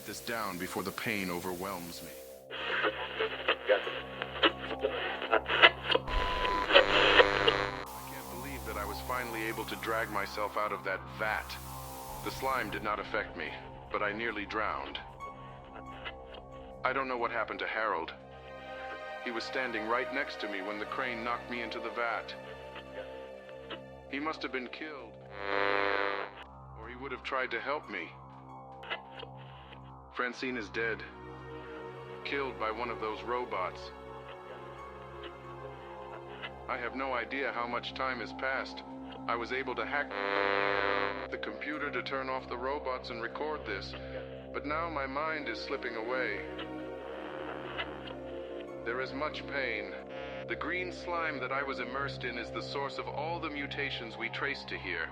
get this down before the pain overwhelms me. I can't believe that I was finally able to drag myself out of that vat. The slime did not affect me, but I nearly drowned. I don't know what happened to Harold. He was standing right next to me when the crane knocked me into the vat. He must have been killed, or he would have tried to help me. Francine is dead, killed by one of those robots. I have no idea how much time has passed. I was able to hack the computer to turn off the robots and record this, but now my mind is slipping away. There is much pain. The green slime that I was immersed in is the source of all the mutations we trace to here.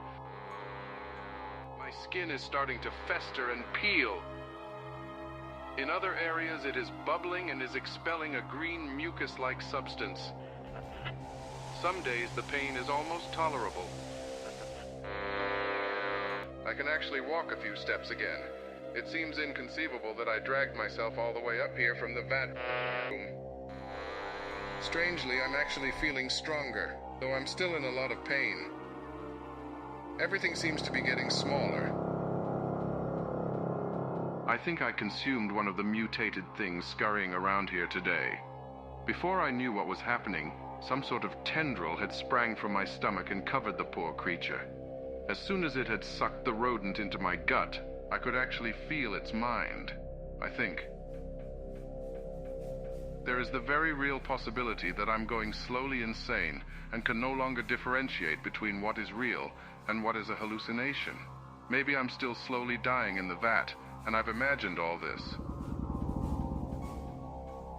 My skin is starting to fester and peel. In other areas, it is bubbling and is expelling a green mucus-like substance. Some days, the pain is almost tolerable. I can actually walk a few steps again. It seems inconceivable that I dragged myself all the way up here from the vat room. Strangely, I'm actually feeling stronger, though I'm still in a lot of pain. Everything seems to be getting smaller. I think I consumed one of the mutated things scurrying around here today. Before I knew what was happening, some sort of tendril had sprang from my stomach and covered the poor creature. As soon as it had sucked the rodent into my gut, I could actually feel its mind, I think. There is the very real possibility that I'm going slowly insane and can no longer differentiate between what is real and what is a hallucination. Maybe I'm still slowly dying in the vat, and I've imagined all this.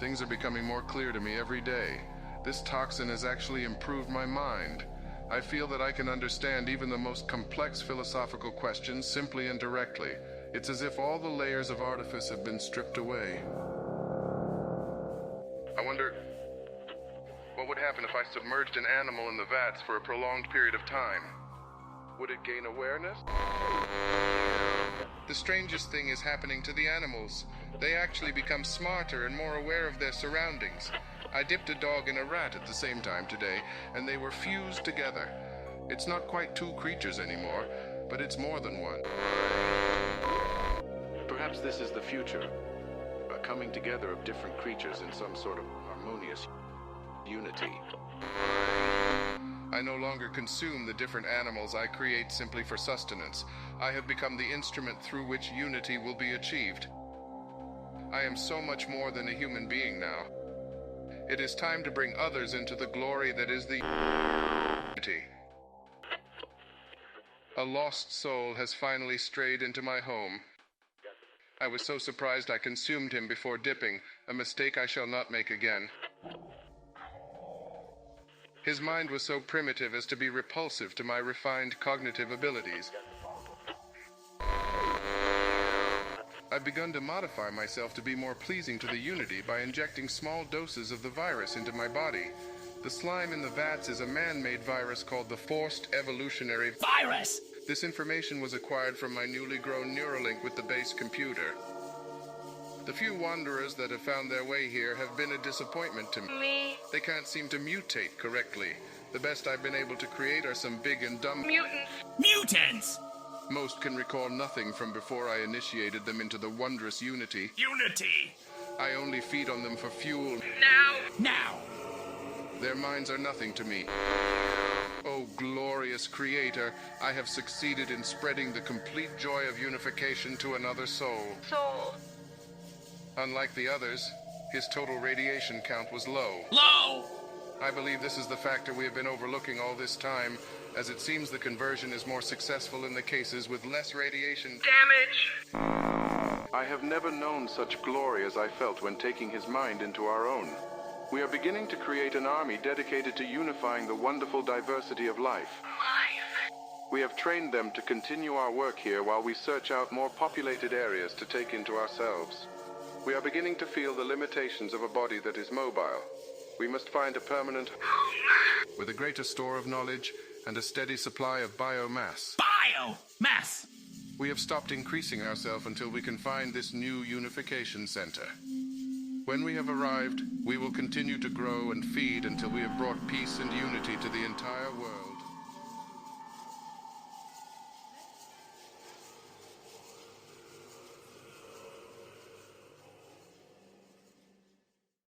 Things are becoming more clear to me every day. This toxin has actually improved my mind. I feel that I can understand even the most complex philosophical questions simply and directly. It's as if all the layers of artifice have been stripped away. I wonder, what would happen if I submerged an animal in the vats for a prolonged period of time? Would it gain awareness? The strangest thing is happening to the animals. They actually become smarter and more aware of their surroundings. I dipped a dog and a rat at the same time today, and they were fused together. It's not quite two creatures anymore, but it's more than one. Perhaps this is the future. A coming together of different creatures in some sort of harmonious unity. I no longer consume the different animals I create simply for sustenance. I have become the instrument through which unity will be achieved. I am so much more than a human being now. It is time to bring others into the glory that is the unity. A lost soul has finally strayed into my home. I was so surprised I consumed him before dipping, a mistake I shall not make again. His mind was so primitive as to be repulsive to my refined cognitive abilities. I've begun to modify myself to be more pleasing to the unity by injecting small doses of the virus into my body. The slime in the vats is a man-made virus called the forced evolutionary virus. This information was acquired from my newly grown Neuralink with the base computer. The few wanderers that have found their way here have been a disappointment to me. They can't seem to mutate correctly. The best I've been able to create are some big and dumb mutants. Mutants! Most can recall nothing from before I initiated them into the wondrous unity. Unity! I only feed on them for fuel. Now! Their minds are nothing to me. Oh, glorious Creator, I have succeeded in spreading the complete joy of unification to another soul. Unlike the others, his total radiation count was low. Low! I believe this is the factor we have been overlooking all this time, as it seems the conversion is more successful in the cases with less radiation damage. I have never known such glory as I felt when taking his mind into our own. We are beginning to create an army dedicated to unifying the wonderful diversity of life. We have trained them to continue our work here while we search out more populated areas to take into ourselves. We are beginning to feel the limitations of a body that is mobile. We must find a permanent with a greater store of knowledge and a steady supply of biomass. Biomass! We have stopped increasing ourselves until we can find this new unification center. When we have arrived, we will continue to grow and feed until we have brought peace and unity to the entire world.